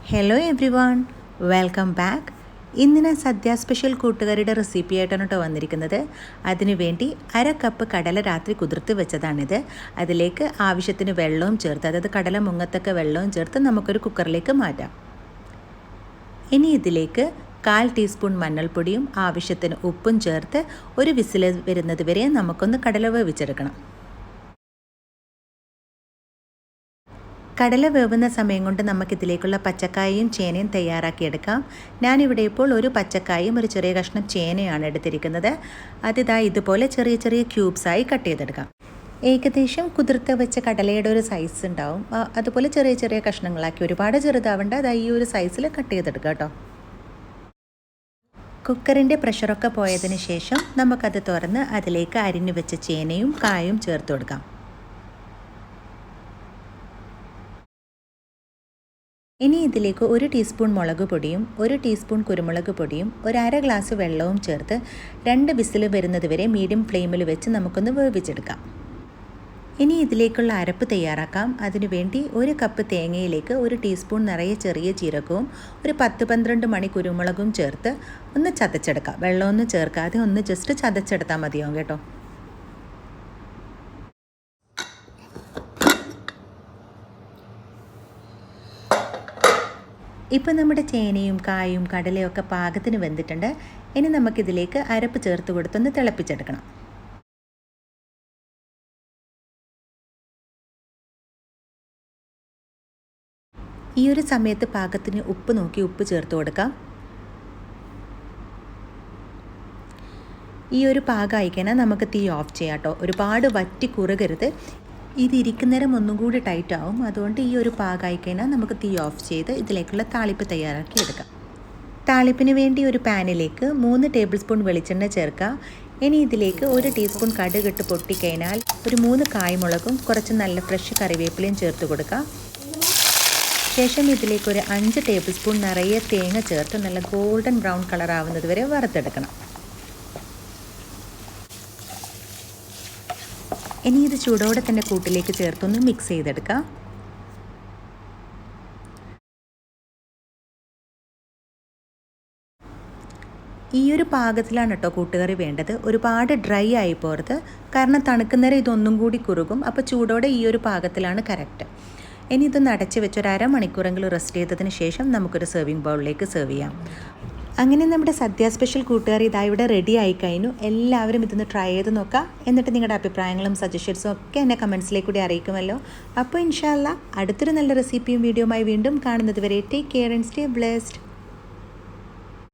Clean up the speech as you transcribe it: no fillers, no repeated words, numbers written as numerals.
Hello every one, welcome back. ഇന്ന് ഞാൻ സദ്യ special കൂട്ടുകറിയുടെ recipe ആയിട്ടാണ് കേട്ടോ വന്നിരിക്കുന്നത്. അതിനുവേണ്ടി 1/2 കപ്പ് കടല രാത്രി കുതിർത്ത് വെച്ചതാണിത്. അതിലേക്ക് ആവശ്യത്തിന് വെള്ളവും ചേർത്ത്, അതായത് കടല മുങ്ങത്തൊക്കെ വെള്ളവും ചേർത്ത് നമുക്കൊരു കുക്കറിലേക്ക് മാറ്റാം. ഇനി ഇതിലേക്ക് 1/4 ടീസ്പൂൺ മഞ്ഞൾപ്പൊടിയും ആവശ്യത്തിന് ഉപ്പും ചേർത്ത് ഒരു വിസിൽ വരുന്നത് വരെ നമുക്കൊന്ന് കടല വേവിച്ചെടുക്കണം. കടല വേവുന്ന സമയം കൊണ്ട് നമുക്കിതിലേക്കുള്ള പച്ചക്കായയും ചേനയും തയ്യാറാക്കിയെടുക്കാം. ഞാനിവിടെ ഇപ്പോൾ ഒരു പച്ചക്കായും ഒരു ചെറിയ കഷ്ണം ചേനയാണ് എടുത്തിരിക്കുന്നത്. അതിതാ ഇതുപോലെ ചെറിയ ചെറിയ ക്യൂബ്സായി കട്ട് ചെയ്തെടുക്കാം. ഏകദേശം കുതിർത്ത് വെച്ച കടലയുടെ ഒരു സൈസ് ഉണ്ടാവും. അതുപോലെ ചെറിയ ചെറിയ കഷ്ണങ്ങളാക്കി, ഒരുപാട് ചെറുതാവേണ്ട, അതാ ഈ ഒരു സൈസിൽ കട്ട് ചെയ്തെടുക്കാം കേട്ടോ. കുക്കറിൻ്റെ പ്രഷറൊക്കെ പോയതിന് ശേഷം നമുക്കത് തുറന്ന് അതിലേക്ക് അരിഞ്ഞു വെച്ച ചേനയും കായും ചേർത്ത് കൊടുക്കാം. ഇനി ഇതിലേക്ക് 1 ടീസ്പൂൺ മുളക് പൊടിയും 1 ടീസ്പൂൺ കുരുമുളക് പൊടിയും 1/2 ഗ്ലാസ് വെള്ളവും ചേർത്ത് 2 വിസിൽ വരുന്നത് വരെ മീഡിയം ഫ്ലെയിമിൽ വെച്ച് നമുക്കൊന്ന് വേവിച്ചെടുക്കാം. ഇനി ഇതിലേക്കുള്ള അരപ്പ് തയ്യാറാക്കാം. അതിനുവേണ്ടി 1 കപ്പ് തേങ്ങയിലേക്ക് 1 ടീസ്പൂൺ നിറയെ ചെറിയ ജീരകവും 10-12 മണി കുരുമുളകും ചേർത്ത് ഒന്ന് ചതച്ചെടുക്കാം. വെള്ളമൊന്നും ചേർക്കാതെ ഒന്ന് ജസ്റ്റ് ചതച്ചെടുത്താൽ മതിയാവും കേട്ടോ. ഇപ്പോൾ നമ്മുടെ ചേനയും കായും കടലയും ഒക്കെ പാകത്തിന് വെന്തിട്ടുണ്ട്. ഇനി നമുക്കിതിലേക്ക് അരപ്പ് ചേർത്ത് കൊടുത്തൊന്ന് തിളപ്പിച്ചെടുക്കണം. ഈ ഒരു സമയത്ത് പാകത്തിന് ഉപ്പ് നോക്കി ഉപ്പ് ചേർത്ത് കൊടുക്കാം. ഈ ഒരു പാകം ആയിക്കഴിഞ്ഞാൽ നമുക്ക് തീ ഓഫ് ചെയ്യാം കേട്ടോ. ഒരുപാട് വറ്റി കുറുകരുത്. ഇത് ഇരിക്കുന്നേരം ഒന്നും കൂടി ടൈറ്റ് ആവും. അതുകൊണ്ട് ഈ ഒരു പാകമായി കഴിഞ്ഞാൽ നമുക്ക് തീ ഓഫ് ചെയ്ത് ഇതിലേക്കുള്ള താളിപ്പ് തയ്യാറാക്കി എടുക്കാം. താളിപ്പിന് വേണ്ടി ഒരു പാനിലേക്ക് 3 ടേബിൾ സ്പൂൺ വെളിച്ചെണ്ണ ചേർക്കുക. ഇനി ഇതിലേക്ക് 1 ടീസ്പൂൺ കടുക് ഇട്ട് പൊട്ടിക്കഴിഞ്ഞാൽ ഒരു 3 കായ്മുളകും കുറച്ച് നല്ല ഫ്രഷ് കറിവേപ്പിലയും ചേർത്ത് കൊടുക്കുക. ശേഷം ഇതിലേക്ക് ഒരു 5 ടേബിൾ സ്പൂൺ നിറയെ തേങ്ങ ചേർത്ത് നല്ല ഗോൾഡൻ ബ്രൗൺ കളർ ആവുന്നത് വരെ വറുത്തെടുക്കണം. ഇനി ഇത് ചൂടോടെ തന്നെ കൂട്ടിലേക്ക് ചേർത്തൊന്ന് മിക്സ് ചെയ്തെടുക്കാം. ഈ ഒരു പാകത്തിലാണ് കേട്ടോ കൂട്ടുകറി വേണ്ടത്. ഒരുപാട് ഡ്രൈ ആയി പോകരുത്, കാരണം തണുക്കുന്നേരം ഇതൊന്നും കൂടി കുറുകും. അപ്പോൾ ചൂടോടെ ഈ ഒരു പാകത്തിലാണ് കറക്റ്റ്. ഇനി ഇതൊന്ന് അടച്ച് വെച്ച് ഒരു 1/2 മണിക്കൂറെങ്കിലും റെസ്റ്റ് ചെയ്തതിന് ശേഷം നമുക്കൊരു സെർവിങ് ബൗളിലേക്ക് സെർവ് ചെയ്യാം. അങ്ങനെ നമ്മുടെ സദ്യ സ്പെഷ്യൽ കൂട്ടുകറി ഇതാ ഇവിടെ റെഡി ആയി കഴിഞ്ഞു. എല്ലാവരും ഇതൊന്ന് ട്രൈ ചെയ്ത് നോക്കാം. എന്നിട്ട് നിങ്ങളുടെ അഭിപ്രായങ്ങളും സജഷൻസും ഒക്കെ എന്നെ കമൻസിലേക്ക് കൂടി അറിയിക്കുമല്ലോ. അപ്പോൾ ഇൻഷാ അല്ലാ അടുത്തൊരു നല്ല റെസിപ്പിയും വീഡിയോയുമായി വീണ്ടും കാണുന്നത് വരെ take care and stay blessed.